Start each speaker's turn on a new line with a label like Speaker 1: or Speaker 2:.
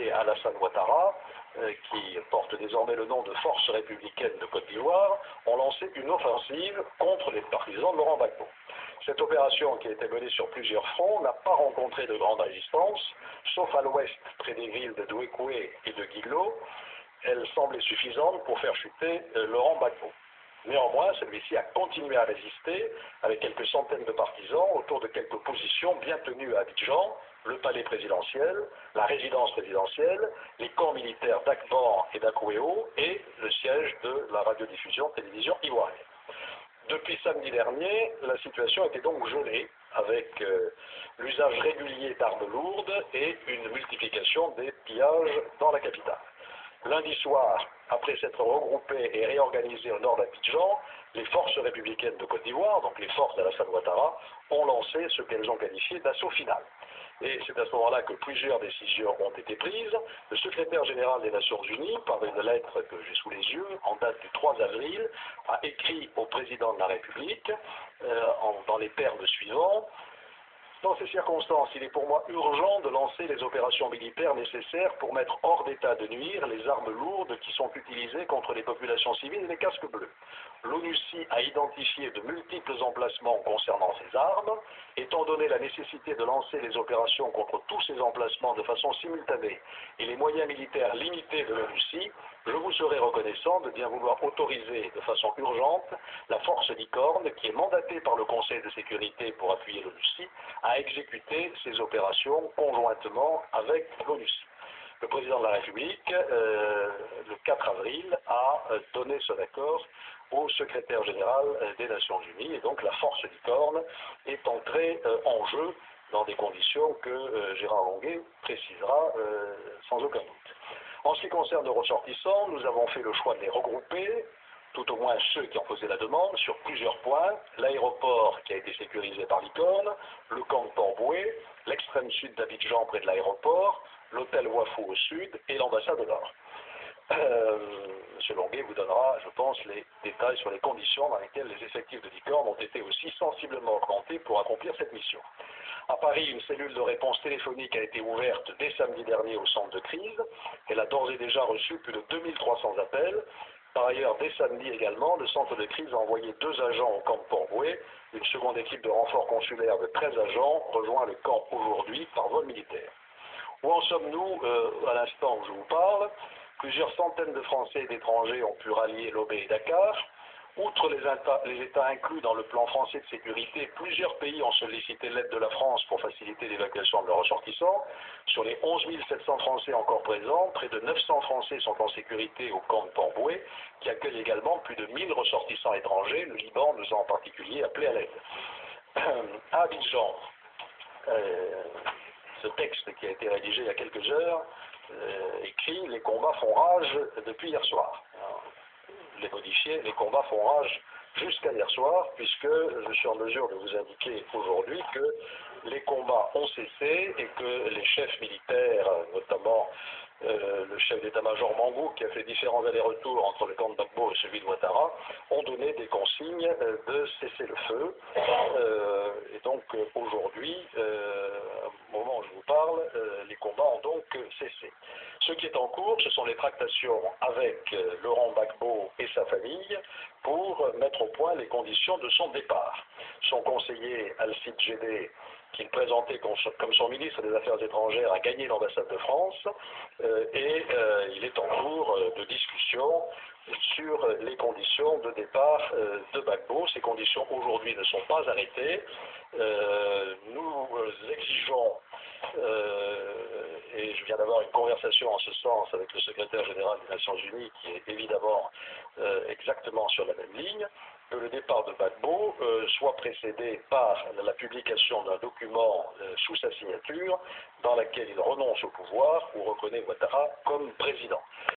Speaker 1: et Alassane Ouattara, qui porte désormais le nom de Force républicaine de Côte d'Ivoire, ont lancé une offensive contre les partisans de Laurent Gbagbo. Cette opération, qui a été menée sur plusieurs fronts, n'a pas rencontré de grande résistance, sauf à l'ouest, près des villes de Douékoué et de Guiglo. Elle semblait suffisante pour faire chuter Laurent Gbagbo. Néanmoins, celui-ci a continué à résister avec quelques centaines de partisans autour de quelques positions bien tenues à Abidjan, le palais présidentiel, la résidence présidentielle, les camps militaires d'Akban et d'Akouéo et le siège de la radiodiffusion télévision ivoirienne. Depuis samedi dernier, la situation était donc gelée avec l'usage régulier d'armes lourdes et une multiplication des pillages dans la capitale. Lundi soir, après s'être regroupées et réorganisées au nord d'Abidjan, les forces républicaines de Côte d'Ivoire, donc les forces d'Alassane Ouattara, ont lancé ce qu'elles ont qualifié d'assaut final. Et c'est à ce moment-là que plusieurs décisions ont été prises. Le secrétaire général des Nations Unies, par une lettre que j'ai sous les yeux, en date du 3 avril, a écrit au président de la République, dans les termes suivants: dans ces circonstances, il est pour moi urgent de lancer les opérations militaires nécessaires pour mettre hors d'état de nuire les armes lourdes qui sont utilisées contre les populations civiles et les casques bleus. L'ONUCI a identifié de multiples emplacements concernant ces armes. Étant donné la nécessité de lancer les opérations contre tous ces emplacements de façon simultanée et les moyens militaires limités de l'ONUCI, je vous serai reconnaissant de bien vouloir autoriser de façon urgente la force Licorne, qui est mandatée par le Conseil de sécurité pour appuyer l'ONUCI, à exécuter ces opérations conjointement avec l'ONUCI. Le président de la République, le 4 avril, a donné son accord au secrétaire général des Nations Unies, et donc la force Licorne est entrée en jeu dans des conditions que Gérard Longuet précisera sans aucun doute. En ce qui concerne les ressortissants, nous avons fait le choix de les regrouper, tout au moins ceux qui ont posé la demande, sur plusieurs points: l'aéroport qui a été sécurisé par Licorne, le camp de Port-Boué, l'extrême sud d'Abidjan près de l'aéroport, l'hôtel Wafou au sud et l'ambassade au nord. M. Longuet vous donnera, je pense, les détails sur les conditions dans lesquelles les effectifs de Licorne ont été aussi sensiblement augmentés pour accomplir cette mission. À Paris, une cellule de réponse téléphonique a été ouverte dès samedi dernier au centre de crise. Elle a d'ores et déjà reçu plus de 2300 appels. Par ailleurs, dès samedi également, le centre de crise a envoyé 2 agents au camp de Port-Boué. Une seconde équipe de renfort consulaire de 13 agents rejoint le camp aujourd'hui par vol militaire. Où en sommes-nous à l'instant où je vous parle? Plusieurs centaines de Français et d'étrangers ont pu rallier Lobé et Dakar. Outre les États inclus dans le plan français de sécurité, plusieurs pays ont sollicité l'aide de la France pour faciliter l'évacuation de leurs ressortissants. Sur les 11 700 Français encore présents, près de 900 Français sont en sécurité au camp de Port-Boué, qui accueille également plus de 1000 ressortissants étrangers, le Liban nous a en particulier appelé à l'aide. À Abidjan, ce texte qui a été rédigé il y a quelques heures écrit: les combats font rage depuis hier soir. Les modifier, les combats font rage jusqu'à hier soir, puisque je suis en mesure de vous indiquer aujourd'hui que les combats ont cessé et que les chefs militaires, notamment le chef d'état-major Mangou, qui a fait différents allers-retours entre le camp de Gbagbo et celui de Ouattara, ont donné des consignes de cesser le feu. Et donc aujourd'hui, au moment où je vous parle, les combats ont donc cessé. Ce qui est en cours, ce sont les tractations avec Laurent Gbagbo et sa famille pour mettre au point les conditions de son départ. Son conseiller Alcide Gédé, qu'il présentait comme son ministre des Affaires étrangères, a gagné l'ambassade de France et il est en cours de discussion sur les conditions de départ de Gbagbo. Ces conditions aujourd'hui ne sont pas arrêtées. Nous exigeons, et je viens d'avoir une conversation en ce sens avec le secrétaire général des Nations Unies, qui est évidemment exactement sur la même ligne, que le départ de Gbagbo soit précédé par la publication d'un document sous sa signature dans laquelle il renonce au pouvoir ou reconnaît Ouattara comme président.